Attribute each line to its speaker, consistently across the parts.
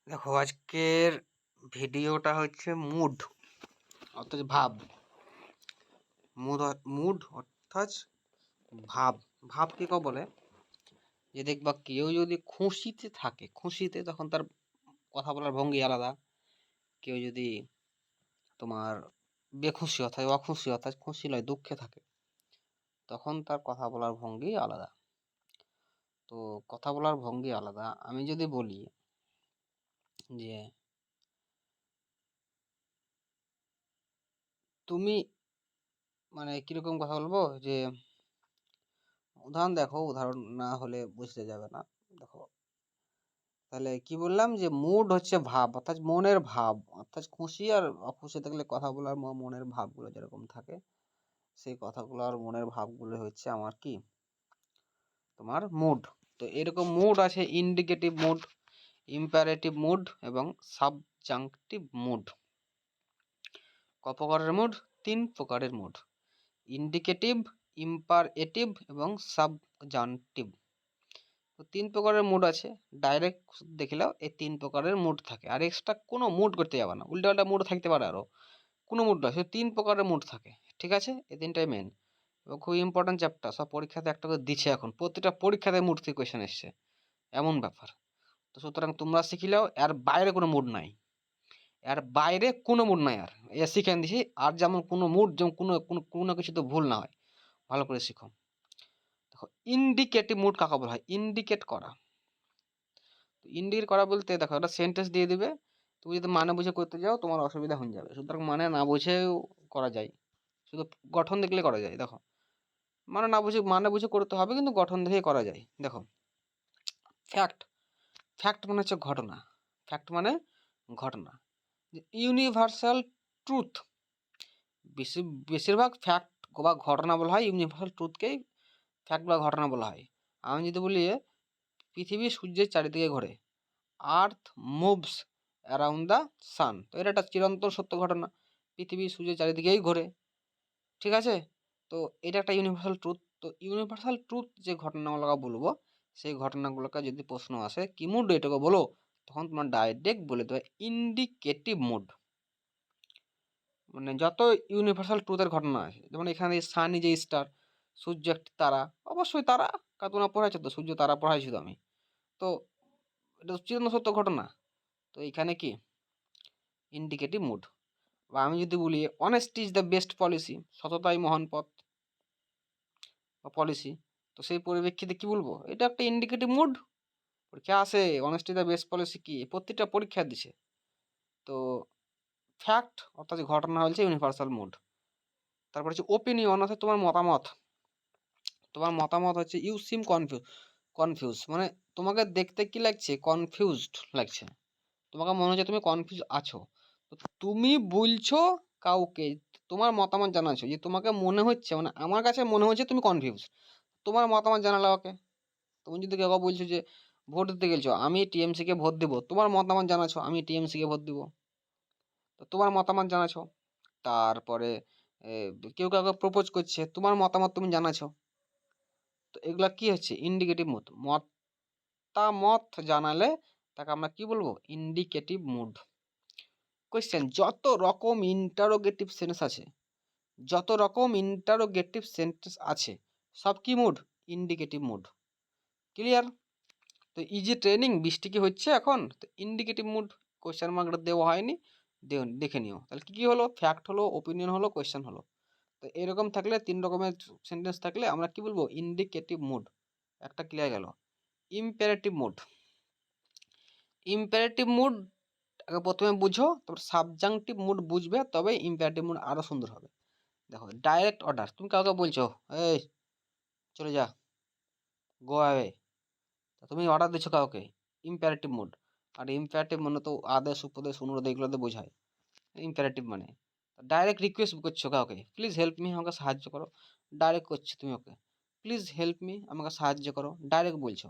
Speaker 1: দেখো, আজকের ভিডিওটা হচ্ছে মুড অর্থাৎ ভাব। মুড অর্থাৎ ভাব। ভাব কি বলে যে দেখবা কেউ যদি খুশিতে থাকে, খুশিতে তখন তার কথা বলার ভঙ্গি আলাদা। কেউ যদি তোমার বেখুশি অর্থাৎ অখুশি অর্থাৎ খুশি নয় দুঃখে থাকে, তখন তার কথা বলার ভঙ্গি আলাদা। তো কথা বলার ভঙ্গি আলাদা। আমি যদি বলি যে তুমি মানে কিরকম কথা বলবো, যে উদাহরণ না হলে বুঝতে যাবে না। দেখো, তাহলে কি বললাম যে মুড হচ্ছে ভাব অর্থাৎ মনের ভাব, অর্থাৎ খুশি আর অখুশি থাকলে কথা বলার মনের ভাবগুলো যেরকম থাকে, সেই কথাগুলো আর মনের ভাবগুলো হচ্ছে আমার কি তোমার মুড। তো এরকম মুড আছে ইন্ডিকেটিভ মুড, ইম্পারেটিভ মুড এবং সাবজাংটিভ মুড। ক প্রকারের মুড? 3 প্রকারের মুড: ইন্ডিকেটিভ, ইম্পারেটিভ এবং সাবজাংটিভ। তো 3 প্রকারের মুড আছে। ডাইরেক্ট দেখিলেও এই 3 প্রকারের মুড থাকে, আর এক্সট্রা কোনো মুড করতে যাবে না। উল্টাপাল্টা মুড থাকতে পারে, আরও কোনো মুড নয়, শুধু 3 প্রকারের মুড থাকে। ঠিক আছে, এই 3টাই মেন এবং খুব ইম্পর্টেন্ট চ্যাপ্টার। সব পরীক্ষাতে একটা করে দিচ্ছে, এখন প্রতিটা পরীক্ষাতে মুড থেকে কোয়েশ্চেন এসছে, এমন ব্যাপার। তো সুতরাং তোমরা শিখিলেও এর বাইরে কোনো মুড নাই, এর বাইরে কোনো মুড নাই। আর এ শিখে দিছি, আর যেমন কোনো মুড যেমন কোনো কিছু তো ভুল না হয়, ভালো করে শিখো। দেখো, ইন্ডিকেটিভ মুড কাকে বলা হয়? ইন্ডিকেট করা। ইন্ডিকেট করা বলতে দেখো, একটা সেন্টেন্স দিয়ে দিবে, তুমি যদি মানে বুঝে করতে যাও তোমার অসুবিধা হয়ে যাবে। সুতরাং মানে না বুঝেও করা যায়, শুধু গঠন দেখলে করা যায়। দেখো, মানে বুঝে করতে হবে, কিন্তু গঠন দেখে করা যায়। দেখো, ফ্যাক্ট। ফ্যাক্ট মানে হচ্ছে ঘটনা। ফ্যাক্ট মানে ঘটনা। Universal truth. বেশিরভাগ ফ্যাক্ট বা ঘটনা বলা হয় ইউনিভার্সাল ট্রুথকেই ফ্যাক্ট বা ঘটনা বলা হয়। আমি যদি বলি পৃথিবী সূর্যের চারিদিকে ঘোরে, earth moves around the sun, তো এটা একটা চিরন্তন সত্য ঘটনা, পৃথিবী সূর্যের চারিদিকেই ঘোরে। ঠিক আছে, তো এটা একটা ইউনিভার্সাল ট্রুথ। তো ইউনিভার্সাল ট্রুথ যে ঘটনাগুলো বলবো, সেই ঘটনাগুলোকে যদি প্রশ্ন আসে কি মুড এটাকে বলো, তখন তোমার ডাইরেক্ট বলে দেবে ইন্ডিকেটিভ মুড। মানে যত ইউনিভার্সাল ট্রুথের ঘটনা আছে, যেমন এখানে সানি যে স্টার, সূর্য একটি তারা, অবশ্যই তারা, কারণ তোমরা পড়াইছো তো, সূর্য তারা পড়াইছি তো আমি। তো এটা চিরন্তন সত্য ঘটনা। তো এখানে কি ইন্ডিকেটিভ মুড। বা আমি যদি বলি honesty is the best policy, সততাই মহান পথ বা পলিসি, তো সেই পরিপ্রেক্ষিতে কি বলবো, এটা একটা ইন্ডিকেটিভ মুড। পরীক্ষা আসে অনেস্টি দ্য বেস্ট পলিসি কি, প্রত্যেকটা পরীক্ষা দিছে। তো ফ্যাক্ট অর্থাৎ ঘটনা হচ্ছে ইউনিভার্সাল মুড। তারপর হচ্ছে ওপিনিয়ন অর্থাৎ তোমার মতামত। তোমার মতামত হচ্ছে ইউ সিম কনফিউজ, মানে তোমাকে দেখতে কি লাগছে, কনফিউজড লাগছে, তোমাকে মনে হচ্ছে তুমি কনফিউজ আছো। তো তুমি বলছো কাউকে, তোমার মতামত জানাচ্ছো, যে তোমাকে মনে হচ্ছে, মানে আমার কাছে মনে হচ্ছে তুমি কনফিউজ, তোমার মতামত জানালে ওকে। তুমি যদি কেউ বলছো যে ভোট দিতে গেছো, আমি টিএমসি কে ভোট দেবো, তোমার মতামত জানাচ্ছো আমি টিএমসি কে ভোট দিব, তো তোমার মতামত জানাচ্ছো। তারপরে কেউ কাউকে প্রপোজ করছে, তোমার মতামত তুমি জানাচ্ছো। তো এগুলা কি হচ্ছে ইন্ডিকেটিভ মুড। মতামত জানালে তাকে আমরা কি বলবো, ইন্ডিকেটিভ মুড। কোয়েশ্চেন, যত রকম ইন্টারোগেটিভ সেন্টেন্স আছে, যত রকম ইন্টারোগেটিভ সেন্টেন্স আছে সব কি মুড, ইন্ডিকেটিভ মুড। ক্লিয়ার? তো ইজি ট্রেনিং, বৃষ্টি কি হচ্ছে এখন, তো ইন্ডিকেটিভ মুড কোয়েশ্চেন মার্কটা দেওয়া হয়নি, দেখে নিও। তাহলে কি হলো, ফ্যাক্ট হলো, ওপিনিয়ন হলো, কোয়েশ্চেন হলো। তো এরকম থাকলে 3 রকমের সেন্টেন্স থাকলে আমরা কি বলবো, ইন্ডিকেটিভ মুড। একটা ক্লিয়ার গেল। Imperative mood. ইম্পারেটিভ মুড আগে প্রথমে বুঝো, তারপর সাবজাংটিভ মুড বুঝবে, তবে ইম্পারেটিভ মুড আরো সুন্দর হবে। দেখো, ডাইরেক্ট অর্ডার, তুমি কাউকে বলছো এই চলে যা, গো অ্যাওয়ে, তুমি অর্ডার দিচ্ছ কাউকে, ইম্পারেটিভ মুড। আর ইম্পারেটিভ মানে তো আদেশ উপদেশ অনুরোধ এগুলোতে বোঝায় ইম্পারেটিভ মানে। ডাইরেক্ট রিকোয়েস্ট করছো কাউকে, প্লিজ হেল্প মি, আমাকে সাহায্য করো, ডাইরেক্ট করছো তুমি ওকে, প্লিজ হেল্প মি, আমাকে সাহায্য করো, ডাইরেক্ট বলছো।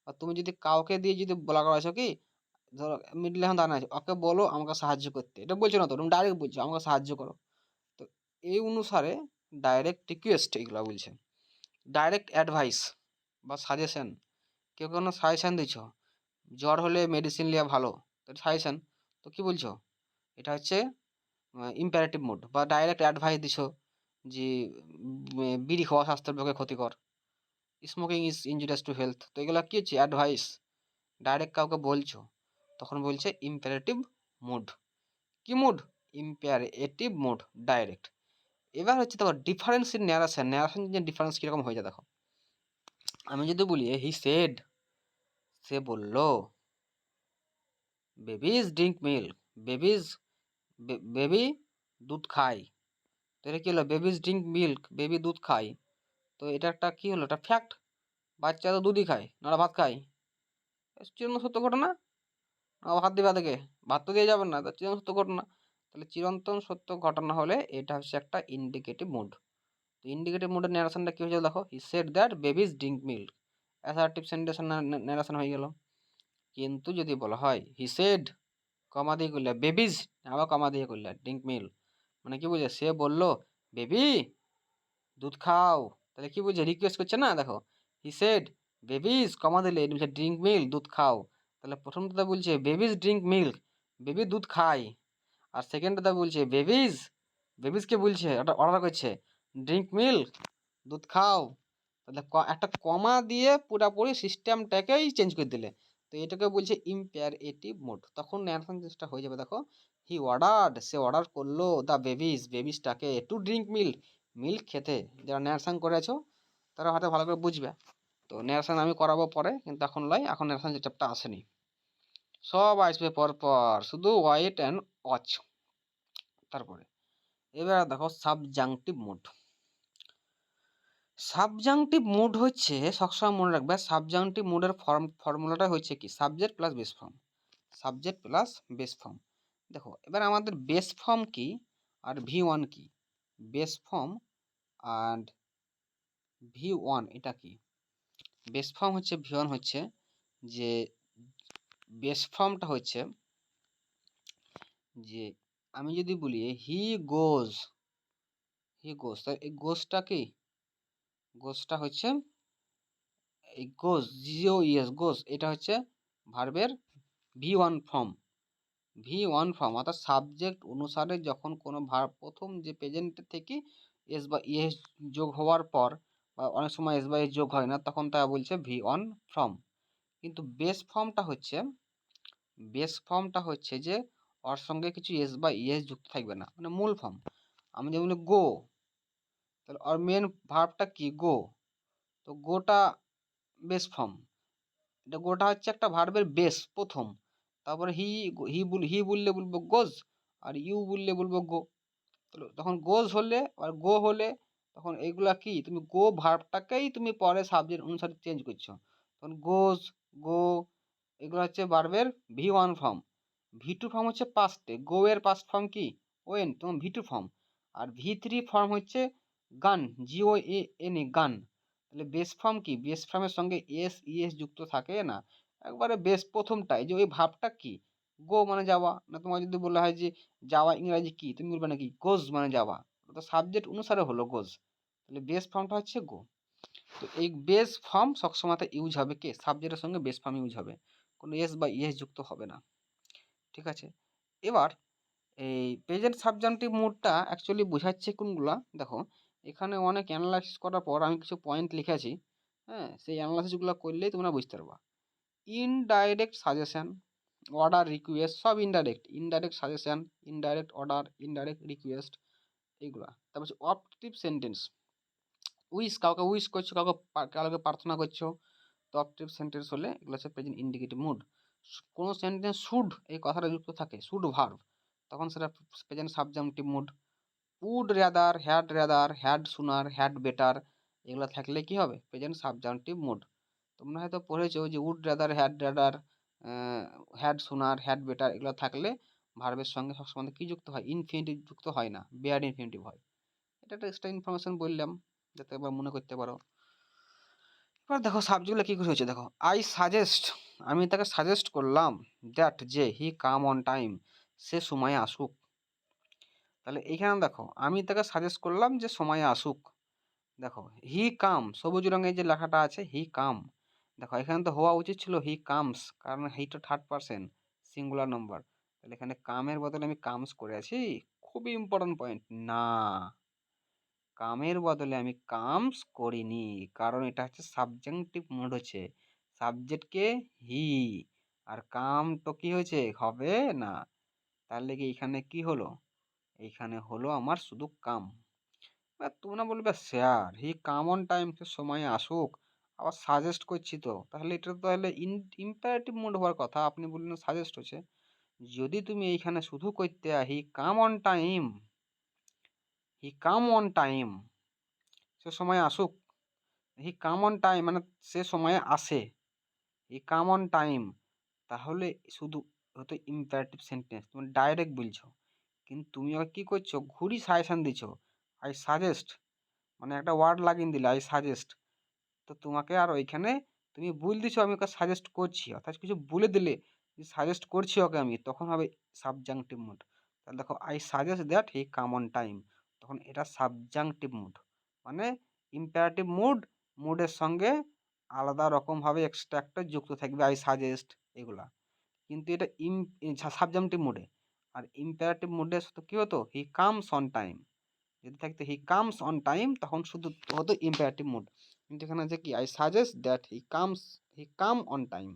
Speaker 1: আর তুমি যদি কাউকে দিয়ে যদি বলা করাছো কি, ধরো মিডলে এখন দাঁড়ানো আছে, ওকে বলো আমাকে সাহায্য করতে, এটা বলছো না তো, তুমি ডাইরেক্ট বলছো আমাকে সাহায্য করো। তো এই অনুসারে ডাইরেক্ট রিকোয়েস্ট এগুলো বলছে। ডাইরেক্ট অ্যাডভাইস বা সাজেশন, কেউ কোনো সাজেশন দিচ্ছ, জ্বর হলে মেডিসিন নেওয়া ভালো, তো সাজেশন। তো কি বলছো, এটা হচ্ছে ইম্পারেটিভ মুড, বা ডাইরেক্ট অ্যাডভাইস দিছো যে বিড়ি খাওয়া স্বাস্থ্যের পক্ষে ক্ষতিকর, smoking is injurious to health. তো এগুলো কি হচ্ছে, অ্যাডভাইস, ডাইরেক্ট কাউকে বলছো, তখন বলছে ইম্পারেটিভ মুড। কি মুড, ইম্পারেটিভ মুড, ডাইরেক্ট। এবার হচ্ছে দেখো ডিফারেন্স ইন ন্যারেশন, ন্যারেশন যে ডিফারেন্স কীরকম হয়ে যায় দেখো। আমি যদি বলি হি সেড, সে বলল, babies drink milk, babies, baby দুধ খায়। তো এটা কী হলো, বেবিজ ড্রিঙ্ক মিল্ক, বেবি দুধ খায়। তো এটা একটা কী হলো, একটা ফ্যাক্ট, বাচ্চা তো দুধই খায়, না ভাত খায়। চিরন্তন সত্য ঘটনা। ভাত দিবা থেকে, ভাত তো দিয়ে যাবেন না, তা চিরন্তন সত্য ঘটনা। তাহলে চিরন্তন সত্য ঘটনা হলে এটা হচ্ছে একটা ইন্ডিকেটিভ মুড। তো ইন্ডিকেটিভ মুডের ন্যারেশনটা কী হয়েছে দেখো, he said that babies drink milk, assertive sentence narration হয়ে গেল। কিন্তু যদি বলা হয় হি সেড, কমা দিয়ে করলে বেবিজ, আবার কমা দিয়ে করলে ড্রিঙ্ক মিল্ক, মানে কি বুঝে, সে বললো বেবি দুধ খাও, তাহলে কি বুঝে, রিকোয়েস্ট করছে না। দেখো হি সেড বেবিজ, কমা দিলে বলছে ড্রিঙ্ক মিল্ক, দুধ খাও। তাহলে প্রথমটা বলছে বেবিজ ড্রিঙ্ক মিল্ক, বেবি দুধ খায়। আর সেকেন্ডটা বলছে বেবিজ, বেবিজকে বলছে, ওটা অর্ডার করছে ড্রিঙ্ক মিল্ক, দুধ খাও। তাহলে একটা কমা দিয়ে পুরাপুরি সিস্টেমটাকেই চেঞ্জ করে দিলে। তো এটাকে বলছে ইম্পারেটিভ মোড। তখন ন্যারেশন চেঞ্জটা হয়ে যাবে দেখো, হি অর্ডার্ড, সে অর্ডার করলো দ্য বেবিজ, বেবিজটাকে টু ড্রিঙ্ক মিল্ক, মিল্ক খেতে। যারা ন্যারেশন করেছো তারা হয়তো ভালো করে বুঝবে। তো ন্যারেশন আমি করাবো পরে, কিন্তু এখন লয়, এখন ন্যারেশন চ্যাপ্টারটা আসেনি, সব আসবে পর পর, শুধু ওয়াইট অ্যান্ড ওয়াচ। তারপরে এবার দেখো সাবজাংটিভ মুড। সাবজাংটিভ মুড হচ্ছে, সবসময় মনে রাখবে, সাবজাংটিভ মুডের ফর্মুলাটা হচ্ছে কি, subject plus base form, subject plus base form. দেখো এবার আমাদের বেস ফর্ম কি আর V1 কি, বেস ফর্ম অ্যান্ড V1 এটা কি। বেস ফর্ম হচ্ছে V1 হচ্ছে যে, বেস ফর্মটা হচ্ছে যে, আমি যদি বলি হি গোজ, হি গোজ, তাই এই গোজটা কি, গোজটা হচ্ছে এই গোজ, GOES, গোজ, এটা হচ্ছে ভার্বের V1 ফর্ম, V1 ফর্ম। অর্থাৎ সাবজেক্ট অনুসারে যখন কোনো ভার্ব প্রথম যে প্রেজেন্ট থেকে এস বা ইএস যোগ হওয়ার পর, বা অনেক সময় এস বা এস যোগ হয় না, তখন তা বলছে V1 ফর্ম। কিন্তু বেস ফর্মটা হচ্ছে, বেস ফর্মটা হচ্ছে যে ওর সঙ্গে কিছু এস বা ইএস যুক্ত থাকবে না, মানে মূল ফর্ম। আমি যেমন গো, তাহলে ওর মেন ভার্বটা কি, গো। তো গোটা বেস ফর্ম, এটা গোটা হচ্ছে একটা ভার্বের বেস প্রথম। তারপরে হি বললে বলবো গোজ, আর ইউ বললে বলবো গো। তখন গোজ হলে আর গো হলে, তখন এইগুলা কি, তুমি গো ভার্বটাকেই তুমি পরে সাবজেক্ট অনুসারে চেঞ্জ করছো। তখন গোজ, গো, এগুলো হচ্ছে ভার্বের V1 ফর্ম। V2 ফর্ম হচ্ছে পাস্টে, গো এর পাস্ট ফর্ম কি, ওয়েন, তখন V2 ফর্ম। আর V3 ফর্ম হচ্ছে গান, GOAN, গান। তাহলে বেস ফর্ম কি, বেস ফর্মের সঙ্গে ES যুক্ত থাকে না, একবারে বেস প্রথমটাই, যে ওই ভাবটা কি, গো মানে যাওয়া। না তোমার যদি বলা হয় যে যাওয়া ইংরাজি কি, তুমি বলবে নাকি গোজ মানে যাওয়া, তো সাবজেক্ট অনুসারে হলো গোজ। তাহলে বেস ফর্মটা হচ্ছে গো। তো এই বেস ফর্ম সবসময় ইউজ হবে কে, সাবজেক্টের সঙ্গে বেস ফর্ম ইউজ হবে, কোনো এস বা ইএস যুক্ত হবে না। ঠিক আছে, এবার এই প্রেজেন্ট সাবজাংটিভ মুডটা অ্যাকচুয়ালি বোঝাচ্ছে কোনগুলা দেখো। এখানে অনেক অ্যানালাইসিস করার পর আমি কিছু পয়েন্ট লিখেছি, হ্যাঁ, সেই অ্যানালাইসিসগুলো করলেই তোমরা বুঝতে পারবা। ইনডাইরেক্ট সাজেশন, অর্ডার, রিকোয়েস্ট, সব indirect, indirect suggestion, indirect order, indirect request, এইগুলা। তারপর হচ্ছে অপটিভ সেন্টেন্স, উইশ, কাউকে উইশ করছো, কাউকে প্রার্থনা করছো, তো অপটিভ সেন্টেন্স হলে এগুলো হচ্ছে প্রেজেন্ট ইন্ডিকেটিভ মুড। কোনো সেন্টেন্স শুড এই কথাটা যুক্ত থাকে, শুড ভার্ব, তখন সেটা present subjunctive mood. Would rather, had sooner, had better, এগুলো থাকলে কি হবে, প্রেজেন্ট সাবজাংটিভ মুড। তোমরা হয়তো পড়েছো যে would rather, had sooner, had better, এগুলো থাকলে ভার্বের সঙ্গে সবসময় কি যুক্ত হয়, ইনফিনিটিভ যুক্ত হয় না, বেয়ার ইনফিনিটিভ হয়। এটা একটা এক্সট্রা ইনফরমেশন বললাম, যাতে একবার মনে করতে পারো। এবার দেখো সাবজেক্টগুলো কী করে হয়েছে দেখো, আই সাজেস্ট, আমি তাকে সাজেস্ট করলাম, দ্যাট যে হি কাম অন টাইম, সে সময়ে আসুক। তাহলে এইখানে দেখো আমি তাকে সাজেস্ট করলাম যে সময়ে আসুক। দেখো হি কাম, সবুজ রঙের যে লেখাটা আছে হি কাম, দেখো এখানে তো হওয়া উচিত ছিল হি কামস, কারণ হিটা থার্ড পারসন, সিঙ্গুলার নাম্বার। তাহলে এখানে কামের বদলে আমি কামস করে আছি। খুবই ইম্পর্টেন্ট পয়েন্ট। না, কামের বদলে আমি কামস করিনি, কারণ এটা হচ্ছে সাবজেক্টিভ মুড হচ্ছে। সাবজেক্টকে হি, আর কাম তো কি হয়েছে, হবে না। তাহলে কি এখানে কি হলো, এইখানে হলো আমার শুধু কাম। তোমরা বলবে sir he come on time, সে সময়ে আসুক, আবার সাজেস্ট করছি তো, তাহলে এটা তো তাহলে ইম্পারেটিভ মুড হওয়ার কথা, আপনি বললেন সাজেস্ট হচ্ছে। যদি তুমি এইখানে শুধু করতে he come on time, he come on time, সে সময় আসুক, হি কাম অন টাইম মানে সে সময়ে আসে, হি কাম অন টাইম, তাহলে শুধু হতো ইম্পারেটিভ সেন্টেন্স, তুমি ডাইরেক্ট বলছো। কিন্তু তুমি আবার কি করছো, ঘুরি সাজেশন দিচ্ছ, আই সাজেস্ট, মানে একটা ওয়ার্ড লাগিয়ে দিলে আই সাজেস্ট। তো তোমাকে আর ওইখানে তুমি বলে দিছো আমি ওকে সাজেস্ট করছি, অর্থাৎ কিছু বলে দিলে সাজেস্ট করছি ওকে আমি, তখন হবে সাবজাংটিভ মুড। তাহলে দেখো I suggest that he come on time, তখন এটা সাবজাংটিভ মুড, মানে ইম্পারেটিভ মুড, মুডের সঙ্গে আলাদা রকমভাবে এক্সট্রা একটা যুক্ত থাকবে আই সাজেস্ট এগুলা, কিন্তু এটা সাবজাংটিভ মুডে। আর ইম্পারেটিভ মুডে শুধু কী হতো, হি কামস অন টাইম, যদি থাকতো হি কামস অন টাইম তখন শুধু হতো ইম্পারেটিভ মুড। কিন্তু এখানে আছে কি, I suggest that he come on time.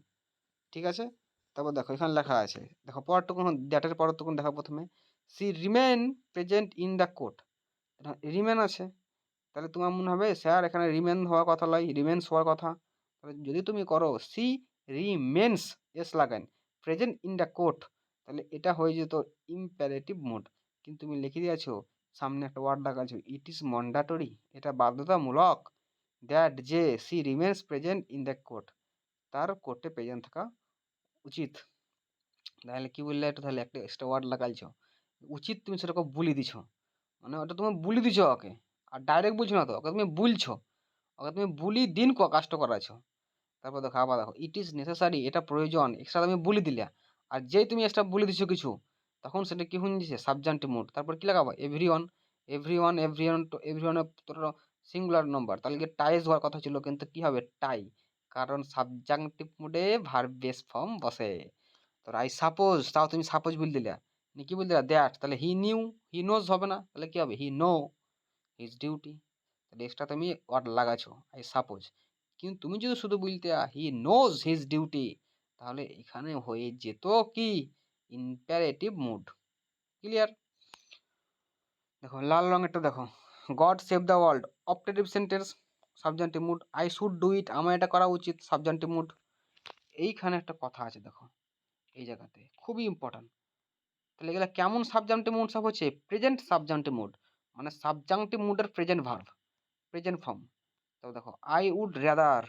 Speaker 1: ঠিক আছে, তারপর দেখো এখানে লেখা আছে, দেখো পরটুকুন, দ্যাটের পরটুকুন দেখো প্রথমে, she remain present in the court, remain আছে, তাহলে তোমার মনে হবে স্যার এখানে রিমেন হওয়ার কথা নয়, রিমেন্স হওয়ার কথা। তাহলে যদি তুমি করো সি রিমেন্স, এস লাগান, প্রেজেন্ট ইন দ্য কোর্ট, তাহলে এটা হয়ে যেত ইম্পারেটিভ মুড। কিন্তু তুমি লিখে দিয়েছো, সামনে একটা ওয়ার্ড লাগাচ্ছ, ইট ইজ ম্যান্ডেটরি, এটা বাধ্যতামূলক, দ্যাট যে she remains present in the court, তার কোর্টে প্রেজেন্ট থাকা উচিত। তাহলে কি বললে, এটা তাহলে একটা এক্সট্রা ওয়ার্ড লাগাইছো, উচিত তুমি সেটাকে বুলি দিছো, মানে ওটা তুমি বুলি দিছো ওকে, আর ডাইরেক্ট বলছো না তো, ওকে তুমি বলছো, ওকে তুমি বুলি দিন কাজটা করাছো। তারপর দেখো আবার দেখো, ইট ইজ নেসেসারি, এটা প্রয়োজন, এক্সট্রা তুমি বুলি দিলে, আর যেই তুমি এক্সট্রা বুলি দিছো কিছু, তখন সেটা কি হয়ে যাচ্ছে সাবজান্টিভ মুড। তারপর কি লাগাবো, এভরিওয়ান, এভরিওয়ান, এভরিওয়ান তো এভরিওয়ানের সিঙ্গুলার নাম্বার, তাহলে কি টাইজ হওয়ার কথা ছিল, কিন্তু কি হবে টাই, কারণ সাবজাংটিভ মুডে ভার্ব বেস ফর্ম বসে। তো আই সাপোজ, তাও তুমি সাপোজ বলে দিলে, কি বলে দিলা, দ্যাট, তাহলে হি নিউ, হি নোজ হবে না, তাহলে কি হবে, হি নো হিজ ডিউটি, তাহলে এক্সট্রা তুমি ওয়ার্ড লাগাছো আই সাপোজ। কিন্তু তুমি যদি শুধু বলতে হি নোজ হিজ ডিউটি, তাহলে এখানে হয়ে যেত কি ইম্পারেটিভ মুড। ক্লিয়ার? দেখো লাল রঙেরটা দেখো, God save the world, optative sentence, subjective mood. I should do it, আমার এটা করা উচিত, সাবজেক্টিভ মুড। এইখানে একটা কথা আছে দেখো, এই জায়গাতে খুবই ইম্পর্টেন্ট। তাহলে এগুলো কেমন সাবজেক্টিভ মুড সব হচ্ছে, প্রেজেন্ট সাবজেক্টিভ মুড, মানে সাবজেক্টিভ মুডের প্রেজেন্ট ভার্ব, প্রেজেন্ট ফর্ম। তো দেখো আই উড রাদার,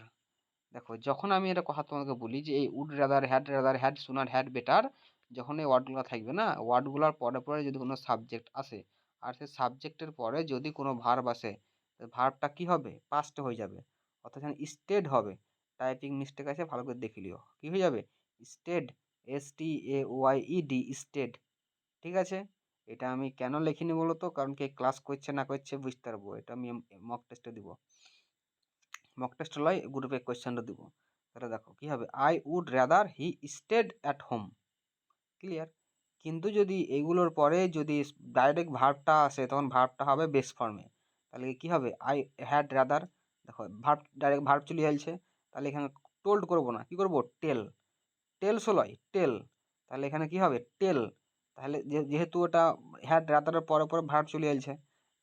Speaker 1: দেখো যখন আমি এটা কথা তোমাকে বলি যে এই would rather, had sooner, had better, যখন এই ওয়ার্ডগুলো থাকবে না, ওয়ার্ডগুলোর পরে পরে যদি কোনো সাবজেক্ট আসে, আর সেই সাবজেক্টের পরে যদি কোনো ভার্ব আসে, ভার্বটা কি হবে, পাস্ট হয়ে যাবে, অর্থাৎ এখানে স্টেড হবে। টাইপিং মিস্টেক আছে, ভালো করে দেখে লিও, কি হয়ে যাবে, স্টেড, STAYED, স্টেড। ঠিক আছে, এটা আমি কেন লিখিনি বলো তো, কারণ কে ক্লাস করছে না করছে বুঝতে পারবো, এটা আমি মক টেস্টে দিব, মক টেস্ট লয় গ্রুপে কোয়েশ্চেনটা দিব। তাহলে দেখো কি হবে, I would rather he stayed at home. Clear? কিন্তু যদি এগুলোর পরে যদি ডাইরেক্ট ভার্বটা আসে, তখন ভার্বটা হবে বেস ফর্মে। তাহলে কি হবে, আই হ্যাড রাদার, দেখো ভার্ব, ডাইরেক্ট ভার্ব চলে যাচ্ছে, তাহলে এখানে টোল্ড করবো না, কি করবো, টেল, টেলস লয় টেল, তাহলে এখানে কি হবে, টেল। তাহলে যেহেতু ওটা হ্যাড রাদারের পরে পরে ভার্ব চলে যাচ্ছে,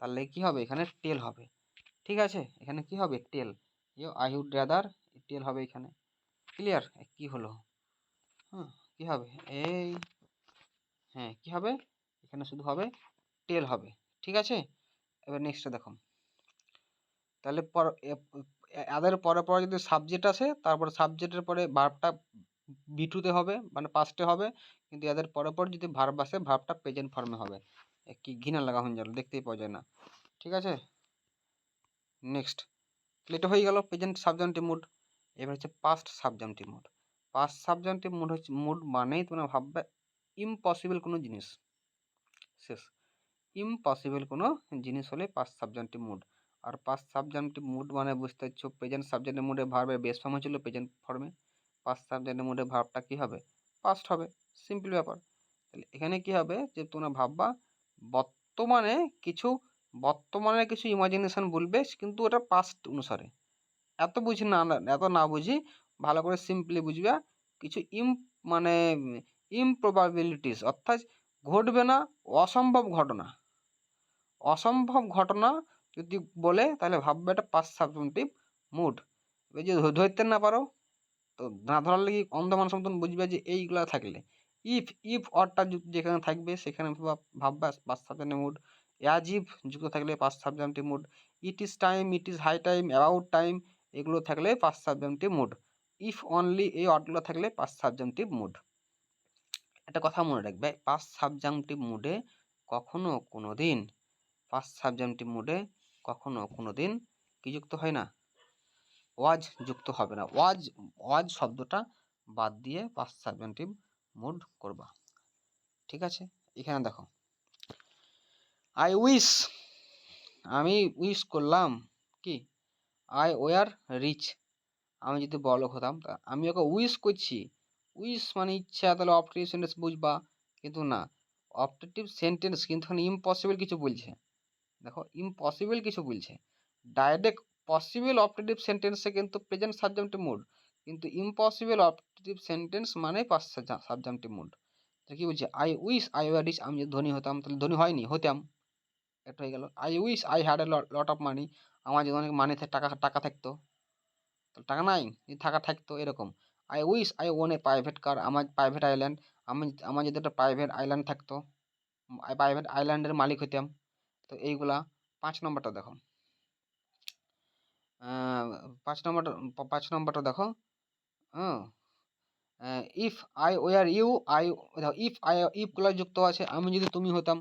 Speaker 1: তাহলে কি হবে, এখানে টেল হবে। ঠিক আছে, এখানে কি হবে, টেল, আই উড রাদার, টেল হবে এখানে। ক্লিয়ার? কি হলো, হ্যাঁ কি হবে, এই, হ্যাঁ কি হবে, এখানে শুধু হবে টেল হবে। ঠিক আছে, এবার নেক্সটটা দেখো, তাহলে এদের পরে পরে যদি সাবজেক্ট আসে, তারপরে সাবজেক্টের পরে ভার্বটা বিটুতে হবে, মানে পাস্টে হবে, কিন্তু এদের পরে পরে যদি ভার্ব আসে, ভার্বটা প্রেজেন্ট ফর্মে হবে। কি ঘৃণা লাগা হয়ে গেল, দেখতেই পাওয়া যায় না। ঠিক আছে, নেক্সট, তাহলে এটা হয়ে গেল প্রেজেন্ট সাবজেক্টিভ মুড। এবার হচ্ছে past subjective mood. Past subjective mood হচ্ছে, মুড মানেই তোমরা ভাববে ইম্পসিবল কোনো জিনিস, শেষ, ইম্পসিবল কোনো জিনিস হলে পাস্ট সাবজেক্টিভ মুড। আর পাস্ট সাবজেক্টিভ মুড মানে বুঝতে পারছো, প্রেজেন্ট সাবজেক্টিভ মুডে ভার্বের বেস ফর্ম হচ্ছিল প্রেজেন্ট ফর্মে, পাস্ট সাবজেক্টিভ মুডে ভার্বটা কী হবে, পাস্ট হবে, সিম্পল ব্যাপার। তাহলে এখানে কি হবে যে তোমরা ভাববা বর্তমানে কিছু বর্তমানে কিছু ইমাজিনেশন বলবে, কিন্তু ওটা পাস্ট অনুসারে। এত বুঝি না, এত না বুঝি, ভালো করে সিম্পলি বুঝবে। কিছু মানে ইমপ্রবাবিলিটিস, অর্থাৎ ঘটবে না, অসম্ভব ঘটনা। অসম্ভব ঘটনা যদি বলে তাহলে ভাববে এটা পাস্ট সাবজুমটিভ মুড। এবার যদি ধরতে না পারো, তো না ধরার লাগি অন্ধ মানুষ মতন বুঝবে যে এইগুলা থাকলে ইফ অরটা যেখানে থাকবে সেখানে ভাববা past subjunctive mood. As if যুক্ত থাকলে past subjunctive mood. It is time, it is high time, about time, এগুলো থাকলে past subjunctive mood. If only এই অর্ডগুলো থাকলে পাস্ট সাবজুমটিভ মুড। একটা কথা মনে রাখবে, পাস্ট সাবজুমটিভ মুডে কখনো কোনো দিন পাস্ট সাবজুমটিভ মুডে কখনো কোনো দিন কি যুক্ত হয় না, ওয়াজ যুক্ত হবে না। ওয়াজ শব্দটা বাদ দিয়ে পাস্ট সাবজুমটিভ মুড করবা। ঠিক আছে, এখানে দেখো আই উইশ, আমি উইশ করলাম কি, আই ওয়ার রিচ, আমি যদি বড়লোক হতাম। আমি ওকে উইশ করছি, উইশ মানে ইচ্ছা, তাহলে অপটেটিভ সেন্টেন্স বুঝবা, কিন্তু না, অপটেটিভ সেন্টেন্স কিন্তু ইম্পসিবল কিছু বলছে। দেখো ইম্পসিবল কিছু বলছে, ডাইরেক্ট পসিবল অপটেটিভ সেন্টেন্সে কিন্তু প্রেজেন্ট সাবজেক্টিভ মুড, কিন্তু ইম্পসিবল অপটেটিভ সেন্টেন্স মানে পাস্ট সাবজেক্টিভ মুড। তো কি বলছে, I wish I were rich, আমি যদি ধনী হতাম, তাহলে ধনী হয়নি, হতাম, এটা হয়ে গেল। I wish I had a lot of money, আমার যদি অনেক মানি টাকা টাকা থাকতো, তাহলে টাকা নাই, যদি টাকা থাকতো, এরকম। I wish I own a private car, আমার প্রাইভেট আইল্যান্ড, আমার যদি একটা প্রাইভেট আইল্যান্ড থাকতো, প্রাইভেট আইল্যান্ডের মালিক হইতাম। তো এইগুলা। 5 নম্বরটা দেখো, 5 নম্বরটা দেখো। হ্যাঁ, ইফ আই ওয়ার ইউ, ইফগুলো যুক্ত আছে, আমি যদি তুমি হতাম।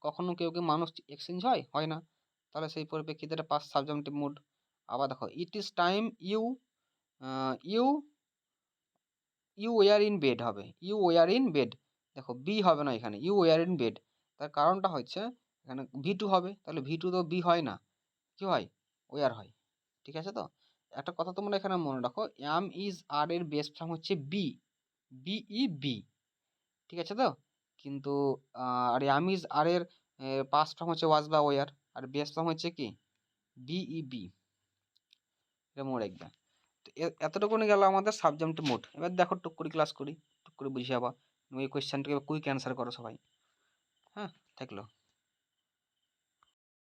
Speaker 1: কখনো কেউ মানুষ এক্সচেঞ্জ হয়, হয় না, তাহলে সেই পরিপ্রেক্ষিতে এটা পাস্ট সাবজেক্টিভ মুড। আবার দেখো it is time you, you you were in bed হবে, ইউ ওয়ার ইন বেড। দেখো বি হবে না এখানে, ইউ ওয়ার ইন বেড। তার কারণটা হচ্ছে এখানে V2 হবে, তাহলে V2 তো বি হয় না, কি হয়, ওয়ার হয়। ঠিক আছে, তো একটা কথা তোমরা এখানে মনে রাখো, এম ইজ আর এর বেস ফর্ম হচ্ছে বি, বি। ঠিক আছে, তো কিন্তু আর এম ইজ আর এর পাস্ট ফর্ম হচ্ছে ওয়াজ বা ওয়ার, আর বেস ফর্ম হচ্ছে কি, বি। এটা মনে রাখবে। তো এতটুকু গেল আমাদের সাবজেক্টিভ মুড। এবার দেখো টুক করে ক্লাস করি, টুক করে বুঝিয়ে যাবা, এই কোয়েশ্চেনটাকে কুইক অ্যান্সার করো সবাই। হ্যাঁ, থাকলো।